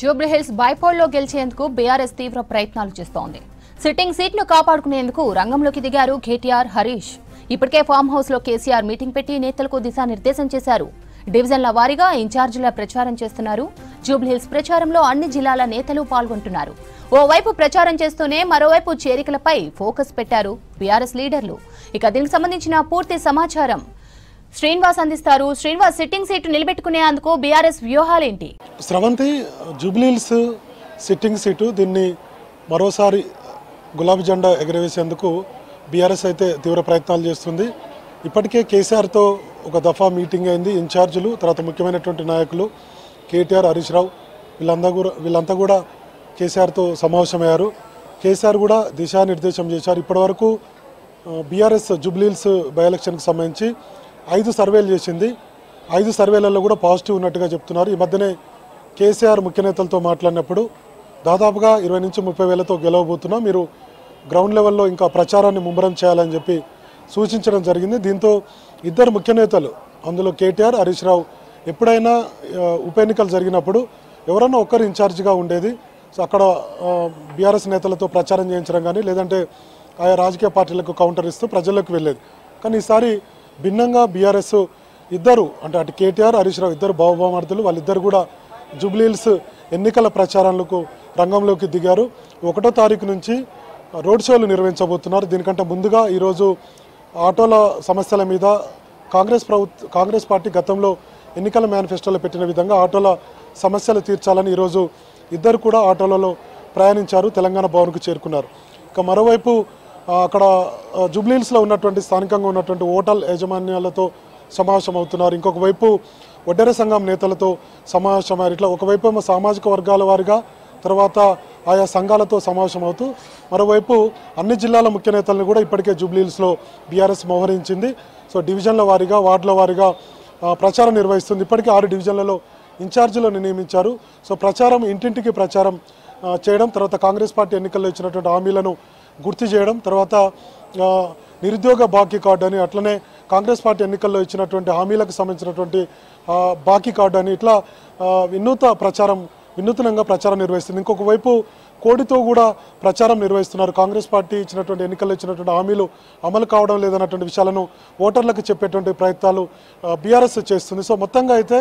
Jubilee Hills బైపోల్లో గెలిచేందుకు BRS తీవ్ర ప్రయత్నాలు చేస్తోంది. సిట్టింగ్ సీట్ను కాపాడుకునేందుకు రంగంలోకి దిగారు కేటీఆర్, హరీష్. ఇప్పటికే ఫామ్ హౌస్ లో కేసీఆర్ మీటింగ్ పెట్టి నేతలకు దిశానిర్దేశం చేశారు. డివిజన్ల వారీగా ఇన్ఛార్జీల ప్రచారం చేస్తున్నారు. జూబ్లీహిల్స్ ప్రచారంలో అన్ని జిల్లాల నేతలు పాల్గొంటున్నారు. ఓవైపు ప్రచారం చేస్తూనే మరోవైపు చేరికలపై ఫోకస్ పెట్టారు బీఆర్ఎస్ లీడర్లు. ఇక దీనికి సంబంధించిన పూర్తి సమాచారం శ్రీనివాస్ అందిస్తారు. శ్రీనివాస్, సిట్టింగ్ సీటు నిలబెట్టుకునేందుకు బీఆర్ఎస్ వ్యూహాలేంటి? స్రవంతి, జూబ్లీహిల్స్ సిట్టింగ్ సీటు దీన్ని మరోసారి గులాబీ జెండా ఎగరవేసేందుకు బీఆర్ఎస్ అయితే తీవ్ర ప్రయత్నాలు చేస్తుంది. ఇప్పటికే కేసీఆర్తో ఒక దఫా మీటింగ్ అయింది. ఇన్ఛార్జీలు, తర్వాత ముఖ్యమైనటువంటి నాయకులు కేటీఆర్, హరీష్ రావు వీళ్ళంతా కూడా కేసీఆర్తో సమావేశమయ్యారు. కేసీఆర్ కూడా దిశానిర్దేశం చేశారు. ఇప్పటివరకు బీఆర్ఎస్ జూబ్లీహిల్స్ బై ఎలక్షన్కి సంబంధించి 5 సర్వేలు చేసింది. 5 సర్వేలలో కూడా పాజిటివ్ ఉన్నట్టుగా చెప్తున్నారు. ఈ మధ్యనే కేసీఆర్ ముఖ్య నేతలతో మాట్లాడినప్పుడు దాదాపుగా 20 నుంచి 30 వేలతో గెలవబోతున్నా, మీరు గ్రౌండ్ లెవెల్లో ఇంకా ప్రచారాన్ని ముమ్మరం చేయాలని చెప్పి సూచించడం జరిగింది. దీంతో ఇద్దరు ముఖ్య నేతలు, అందులో కేటీఆర్, హరీష్ రావు, ఎప్పుడైనా ఉప ఎన్నికలు జరిగినప్పుడు ఎవరన్నా ఒక్కరు ఇన్ఛార్జిగా ఉండేది. సో అక్కడ బీఆర్ఎస్ నేతలతో ప్రచారం చేయించడం కానీ, లేదంటే ఆయా రాజకీయ పార్టీలకు కౌంటర్ ఇస్తూ ప్రజల్లోకి వెళ్ళేది. కానీ ఈసారి భిన్నంగా బీఆర్ఎస్ ఇద్దరు, అంటే అటు కేటీఆర్, హరీష్ రావు ఇద్దరు బావబామర్దులు, వాళ్ళిద్దరు కూడా జూబ్లీహిల్స్ ఎన్నికల ప్రచారాలకు రంగంలోకి దిగారు. 1వ తారీఖు నుంచి రోడ్ షోలు నిర్వహించబోతున్నారు. దీనికంటే ముందుగా ఈరోజు ఆటోల సమస్యల మీద కాంగ్రెస్ పార్టీ గతంలో ఎన్నికల మేనిఫెస్టోలో పెట్టిన విధంగా ఆటోల సమస్యలు తీర్చాలని ఈరోజు ఇద్దరు కూడా ఆటోలలో ప్రయాణించారు, తెలంగాణ భవన్కు చేరుకున్నారు. ఇక మరోవైపు అక్కడ జూబ్లీహిల్స్లో ఉన్నటువంటి స్థానికంగా ఉన్నటువంటి హోటల్ యాజమాన్యాలతో సమావేశం అవుతున్నారు. ఇంకొక వైపు వడ్డెర సంఘం నేతలతో సమావేశమయ్యారు. ఇట్లా ఒకవైపు ఏమో సామాజిక వర్గాల వారిగా, తర్వాత ఆయా సంఘాలతో సమావేశం అవుతూ, మరోవైపు అన్ని జిల్లాల ముఖ్య నేతలను కూడా ఇప్పటికే జూబ్లీహిల్స్లో బీఆర్ఎస్ మోహరించింది. సో డివిజన్ల వారీగా, వార్డుల వారీగా ప్రచారం నిర్వహిస్తుంది. ఇప్పటికే 6 డివిజన్లలో ఇన్ఛార్జీలను నియమించారు. సో ప్రచారం, ఇంటింటికి ప్రచారం చేయడం, తర్వాత కాంగ్రెస్ పార్టీ ఎన్నికల్లో ఇచ్చినటువంటి హామీలను గుర్తు చేయడం, తర్వాత నిరుద్యోగ బాకీ కార్డు అని, అట్లనే కాంగ్రెస్ పార్టీ ఎన్నికల్లో ఇచ్చినటువంటి హామీలకు సంబంధించినటువంటి బాకీ కార్డు అని, ఇట్లా వినూత్నంగా ప్రచారం నిర్వహిస్తుంది. ఇంకొక వైపు కోడితో కూడా ప్రచారం నిర్వహిస్తున్నారు. కాంగ్రెస్ పార్టీ ఇచ్చినటువంటి ఎన్నికల్లో ఇచ్చినటువంటి హామీలు అమలు కావడం లేదన్నటువంటి విషయాలను ఓటర్లకు చెప్పేటువంటి ప్రయత్నాలు బీఆర్ఎస్ చేస్తుంది. సో మొత్తంగా అయితే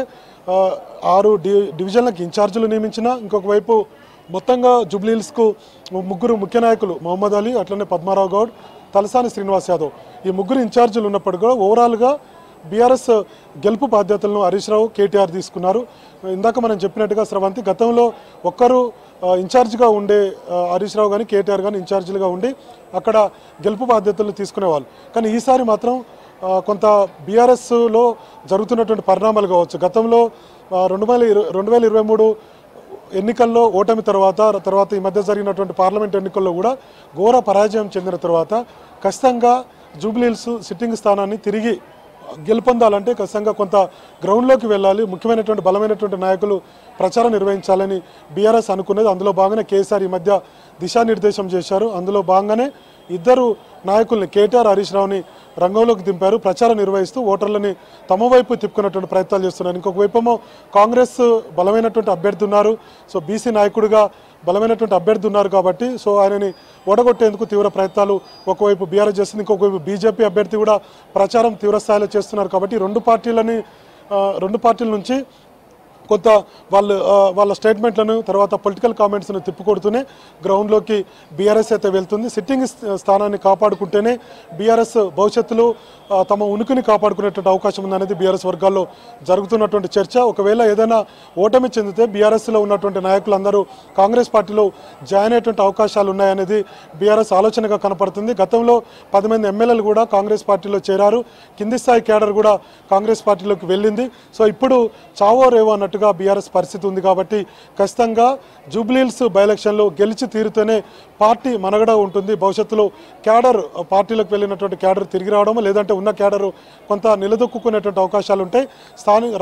6 డివిజన్లకు ఇన్ఛార్జీలు నియమించిన, ఇంకొక వైపు మొత్తంగా జూబ్లీహిల్స్కు 3 ముఖ్య నాయకులు, మహమ్మద్ అలీ, అట్లనే పద్మారావు గౌడ్, తలసాని శ్రీనివాస్ యాదవ్, ఈ 3 ఇన్ఛార్జీలు ఉన్నప్పటికీ కూడా ఓవరాల్గా బీఆర్ఎస్ గెలుపు బాధ్యతలను హరీష్ రావు, కేటీఆర్ తీసుకున్నారు. ఇందాక మనం చెప్పినట్టుగా స్రవంతి, గతంలో ఒక్కరు ఇన్ఛార్జిగా ఉండే హరీష్ రావు కానీ కేటీఆర్ కానీ ఇన్ఛార్జీలుగా ఉండి అక్కడ గెలుపు బాధ్యతలు తీసుకునేవాళ్ళు. కానీ ఈసారి మాత్రం కొంత బీఆర్ఎస్లో జరుగుతున్నటువంటి పరిణామాలు కావచ్చు. గతంలో 2023 ఎన్నికల్లో ఓటమి తర్వాత ఈ మధ్య జరిగినటువంటి పార్లమెంట్ ఎన్నికల్లో కూడా ఘోర పరాజయం చెందిన తర్వాత ఖచ్చితంగా జూబ్లీహిల్స్ సిట్టింగ్ స్థానాన్ని తిరిగి గెలుపొందాలంటే ఖచ్చితంగా కొంత గ్రౌండ్లోకి వెళ్ళాలి, ముఖ్యమైనటువంటి బలమైనటువంటి నాయకులు ప్రచారం నిర్వహించాలని బీఆర్ఎస్ అనుకునేది. అందులో భాగంగానే కేసీఆర్ ఈ మధ్య దిశానిర్దేశం చేశారు. అందులో భాగంగానే ఇద్దరు నాయకుల్ని, కేటీఆర్, హరీష్ రావుని రంగంలోకి దింపారు. ప్రచారం నిర్వహిస్తూ ఓటర్లని తమ వైపు తిప్పుకున్నటువంటి ప్రయత్నాలు చేస్తున్నారు. ఇంకొక వైపేమో కాంగ్రెస్ బలమైనటువంటి అభ్యర్థి ఉన్నారు. సో బీసీ నాయకుడిగా బలమైనటువంటి అభ్యర్థి ఉన్నారు కాబట్టి సో ఆయనని ఓడగొట్టేందుకు తీవ్ర ప్రయత్నాలు ఒకవైపు బీఆర్ఎస్ చేస్తుంది. ఇంకొక వైపు బీజేపీ అభ్యర్థి కూడా ప్రచారం తీవ్రస్థాయిలో చేస్తున్నారు. కాబట్టి రెండు పార్టీల నుంచి కొంత వాళ్ళ స్టేట్మెంట్లను, తర్వాత పొలిటికల్ కామెంట్స్ను తిప్పుకొడుతూనే గ్రౌండ్లోకి బీఆర్ఎస్ అయితే వెళ్తుంది. సిట్టింగ్ స్థానాన్ని కాపాడుకుంటేనే బీఆర్ఎస్ భవిష్యత్తులో తమ ఉనికిని కాపాడుకునేటువంటి అవకాశం ఉందనేది బీఆర్ఎస్ వర్గాల్లో జరుగుతున్నటువంటి చర్చ. ఒకవేళ ఏదైనా ఓటమి చెందితే బీఆర్ఎస్లో ఉన్నటువంటి నాయకులందరూ కాంగ్రెస్ పార్టీలో జాయిన్ అయ్యేటువంటి అవకాశాలు ఉన్నాయనేది బీఆర్ఎస్ ఆలోచనగా కనపడుతుంది. గతంలో 10 మంది ఎమ్మెల్యేలు కూడా కాంగ్రెస్ పార్టీలో చేరారు. కింది స్థాయి కేడర్ కూడా కాంగ్రెస్ పార్టీలోకి వెళ్ళింది. సో ఇప్పుడు చావో రేవో అన్నట్టుగా బీఆర్ఎస్ పరిస్థితి ఉంది. కాబట్టి ఖచ్చితంగా జూబ్లీహిల్స్ బై ఎలక్షన్లో గెలిచి తీరుతూనే పార్టీ మనగడ ఉంటుంది. భవిష్యత్తులో క్యాడర్, పార్టీలకు వెళ్ళినటువంటి క్యాడర్ తిరిగి రావడం, లేదంటే ఉన్న క్యాడర్ కొంత నిలదొక్కునేటువంటి అవకాశాలు ఉంటాయి.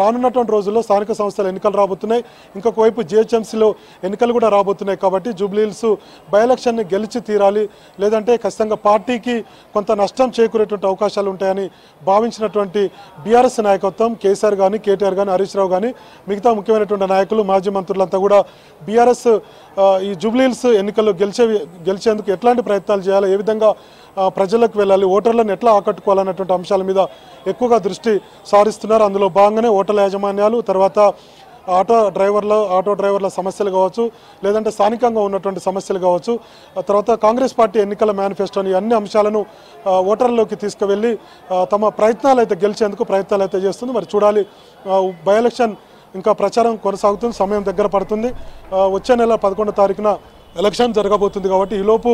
రానున్నటువంటి రోజుల్లో స్థానిక సంస్థల ఎన్నికలు రాబోతున్నాయి. ఇంకొక వైపు జిహెచ్ఎంసీలో ఎన్నికలు కూడా రాబోతున్నాయి. కాబట్టి జూబ్లీహిల్స్ బై ఎలక్షన్ని గెలిచి తీరాలి, లేదంటే ఖచ్చితంగా పార్టీకి కొంత నష్టం చేకూరేటువంటి అవకాశాలు ఉంటాయని భావించినటువంటి బీఆర్ఎస్ నాయకత్వం, కేసీఆర్ కానీ, కేటీఆర్ కానీ, హరీష్ రావు కానీ, మిగతా మిగతా ముఖ్యమైనటువంటి నాయకులు మాజీ మంత్రులంతా కూడా బీఆర్ఎస్ ఈ జూబ్లీహిల్స్ ఎన్నికల్లో గెలిచేందుకు ఎట్లాంటి ప్రయత్నాలు చేయాలి, ఏ విధంగా ప్రజలకు వెళ్ళాలి, ఓటర్లను ఎట్లా ఆకట్టుకోవాలన్నటువంటి అంశాల మీద ఎక్కువగా దృష్టి సారిస్తున్నారు. అందులో భాగంగానే ఓటర్ల యాజమాన్యాలు, తర్వాత ఆటో డ్రైవర్ల సమస్యలు కావచ్చు, లేదంటే స్థానికంగా ఉన్నటువంటి సమస్యలు కావచ్చు, తర్వాత కాంగ్రెస్ పార్టీ ఎన్నికల మేనిఫెస్టోని అన్ని అంశాలను ఓటర్లలోకి తీసుకువెళ్ళి తమ ప్రయత్నాలు అయితే గెలిచేందుకు ప్రయత్నాలు అయితే చేస్తుంది. మరి చూడాలి, బై ఎలక్షన్ ఇంకా ప్రచారం కొనసాగుతుంది, సమయం దగ్గర పడుతుంది. వచ్చే నెల 11వ తారీఖున ఎలక్షన్ జరగబోతుంది కాబట్టి ఈలోపు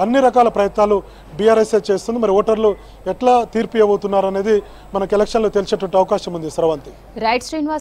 అన్ని రకాల ప్రయత్నాలు బీఆర్ఎస్ చేస్తుంది. మరి ఓటర్లు ఎట్లా తీర్పు ఇవ్వబోతున్నారు అనేది మనకు ఎలక్షన్లో తెలిసేటువంటి అవకాశం ఉంది. స్రవంతి. రైట్ శ్రీనివాస్.